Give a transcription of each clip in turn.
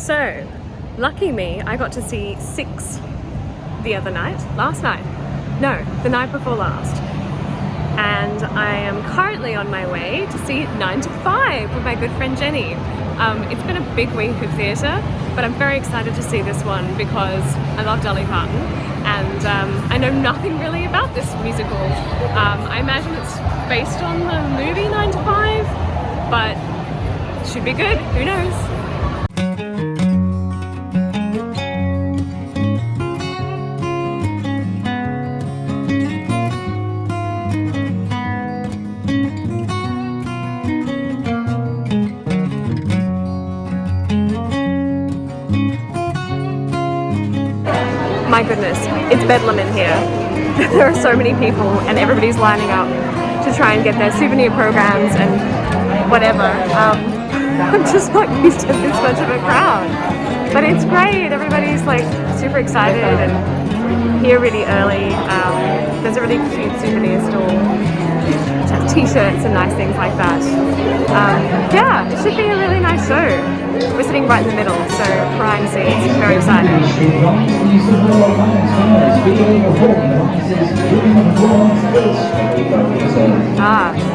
So, lucky me, I got to see 6 the other night, the night before last. And I am currently on my way to see 9 to 5 with my good friend Jenny. It's been a big week of theatre, but I'm very excited to see this one because I love Dolly Parton and I know nothing really about this musical. I imagine it's based on the movie 9 to 5, but it should be good, who knows? My goodness, it's bedlam in here. There are so many people and everybody's lining up to try and get their souvenir programs and whatever. I'm just not used to this much of a crowd. But it's great, everybody's like super excited and here really early. There's a really cute souvenir store. It has t-shirts and nice things like that. Yeah, it should be a really nice show. We're sitting right in the middle, so prime seats, very excited.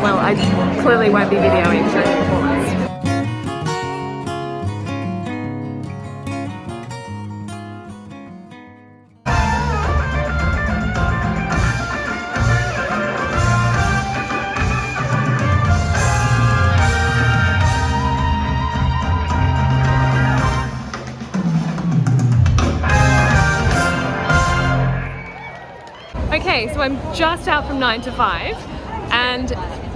Well, I clearly won't be videoing during the performance. Okay, so I'm just out from 9 to 5 and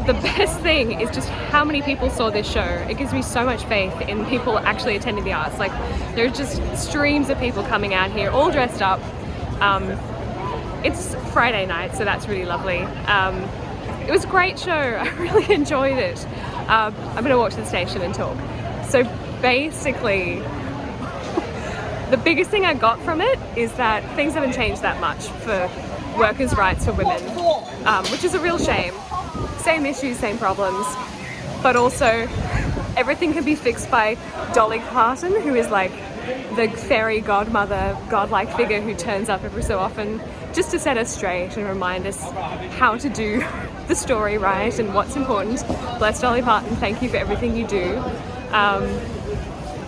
the best thing is just how many people saw this show. It gives me so much faith in people actually attending the arts. Like, there's just streams of people coming out here all dressed up. It's Friday night, so that's really lovely. It was a great show, I really enjoyed it. I'm gonna walk to the station and talk. So basically, the biggest thing I got from it is that things haven't changed that much for workers' rights for women, which is a real shame. Same issues, same problems, but also everything can be fixed by Dolly Parton, who is like the fairy godmother, godlike figure who turns up every so often just to set us straight and remind us how to do the story right and what's important. Bless Dolly Parton, thank you for everything you do.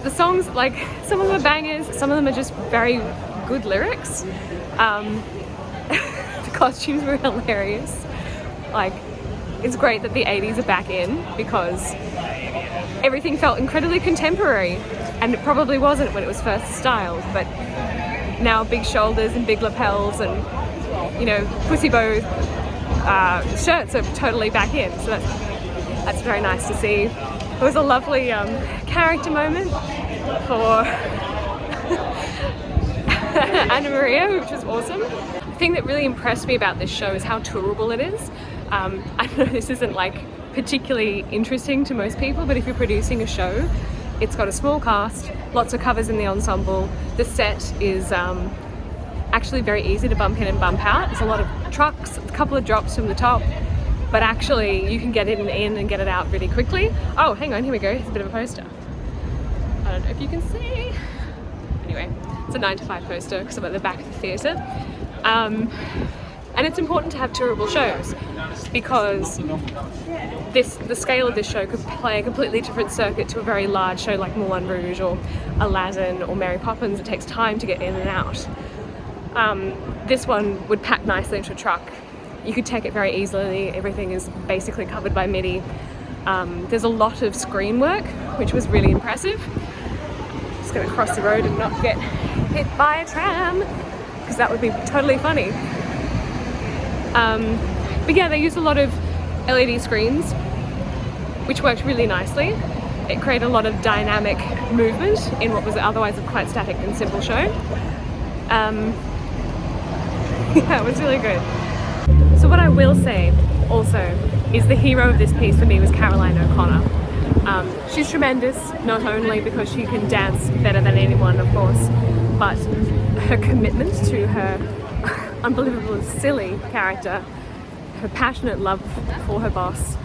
The songs, like, some of them are bangers, some of them are just very good lyrics. The costumes were hilarious. Like, it's great that the 80s are back in because everything felt incredibly contemporary, and it probably wasn't when it was first styled, but now big shoulders and big lapels and, you know, pussy bow shirts are totally back in, so that's very nice to see. It was a lovely character moment for Anna Maria, which was awesome. The thing that really impressed me about this show is how tourable it is. I know this isn't like particularly interesting to most people, but if you're producing a show, it's got a small cast, lots of covers in the ensemble. The set is actually very easy to bump in and bump out. There's a lot of trucks, a couple of drops from the top, but actually you can get it in and get it out really quickly. Oh, hang on, here we go. It's a bit of a poster. I don't know if you can see. Anyway, it's a 9 to 5 poster because I'm at the back of the theatre. And it's important to have tourable shows because the scale of this show could play a completely different circuit to a very large show like Moulin Rouge or Aladdin or Mary Poppins. It takes time to get in and out. This one would pack nicely into a truck. You could take it very easily. Everything is basically covered by MIDI. There's a lot of screen work, which was really impressive. Just gonna cross the road and not get hit by a tram, because that would be totally funny. But yeah, they used a lot of LED screens, which worked really nicely. It created a lot of dynamic movement in what was otherwise a quite static and simple show. Yeah, it was really good. So what I will say also is the hero of this piece for me was Caroline O'Connor. She's tremendous, not only because she can dance better than anyone, of course, but her commitment to her unbelievably silly character, her passionate love for her boss,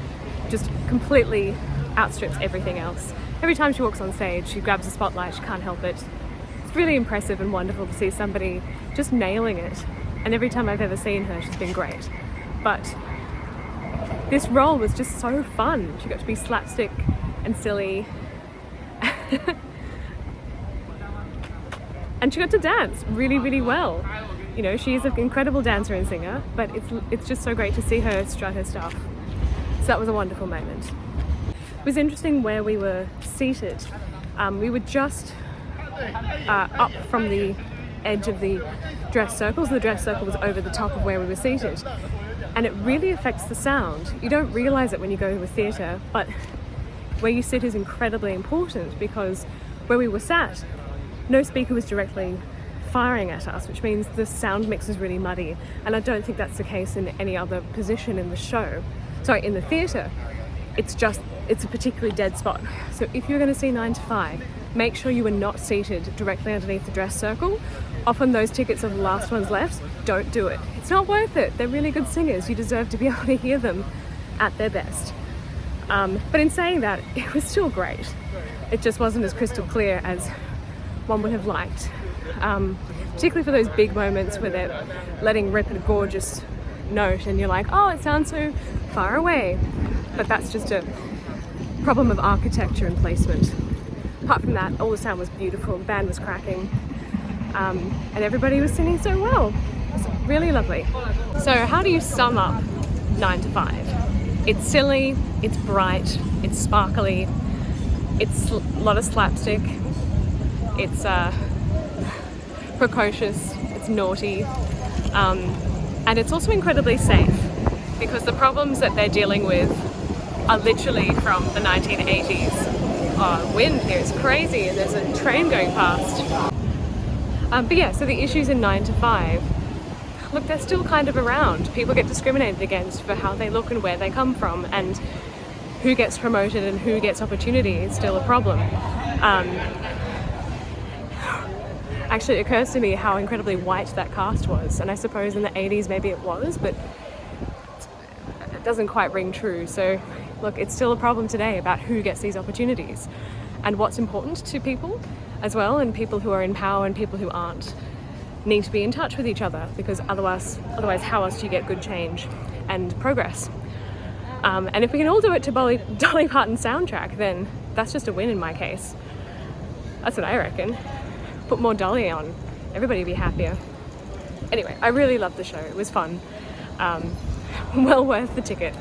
just completely outstrips everything else. every time she walks on stage, she grabs a spotlight, she can't help it. It's really impressive and wonderful to see somebody just nailing it. And every time I've ever seen her, she's been great. But this role was just so fun. She got to be slapstick and silly. And she got to dance really, really well. You know, she is an incredible dancer and singer, but it's just so great to see her strut her stuff. So that was a wonderful moment. It was interesting where we were seated. We were just up from the edge of the dress circles. The dress circle was over the top of where we were seated. And it really affects the sound. You don't realise it when you go to a theatre, but where you sit is incredibly important, because where we were sat, no speaker was directly firing at us, which means the sound mix is really muddy. And I don't think that's the case in any other position in the show. Sorry, in the theatre. It's a particularly dead spot. So if you're going to see 9 to 5, make sure you are not seated directly underneath the dress circle. Often those tickets are the last ones left. Don't do it. It's not worth it. They're really good singers. You deserve to be able to hear them at their best. But in saying that, it was still great. It just wasn't as crystal clear as one would have liked. Particularly for those big moments where they're letting rip a gorgeous note and you're like, oh, it sounds so far away. But that's just a problem of architecture and placement. Apart from that, all the sound was beautiful, the band was cracking, and everybody was singing so well. It was really lovely. So how do you sum up 9 to 5? It's silly, it's bright, it's sparkly, it's a lot of slapstick, it's precocious, it's naughty, and it's also incredibly safe, because the problems that they're dealing with are literally from the 1980s. Oh, wind here is crazy, and there's a train going past. But yeah, so the issues in 9 to 5, look, they're still kind of around. People get discriminated against for how they look and where they come from, and who gets promoted and who gets opportunity is still a problem. Actually, it occurs to me how incredibly white that cast was, and I suppose in the 80s maybe it was, but it doesn't quite ring true. So look, it's still a problem today about who gets these opportunities and what's important to people as well, and people who are in power and people who aren't need to be in touch with each other, because otherwise how else do you get good change and progress? And if we can all do it to Dolly Parton's soundtrack, then that's just a win in my case. That's what I reckon. Put more Dolly on, everybody would be happier. Anyway, I really loved the show, it was fun. Well worth the ticket.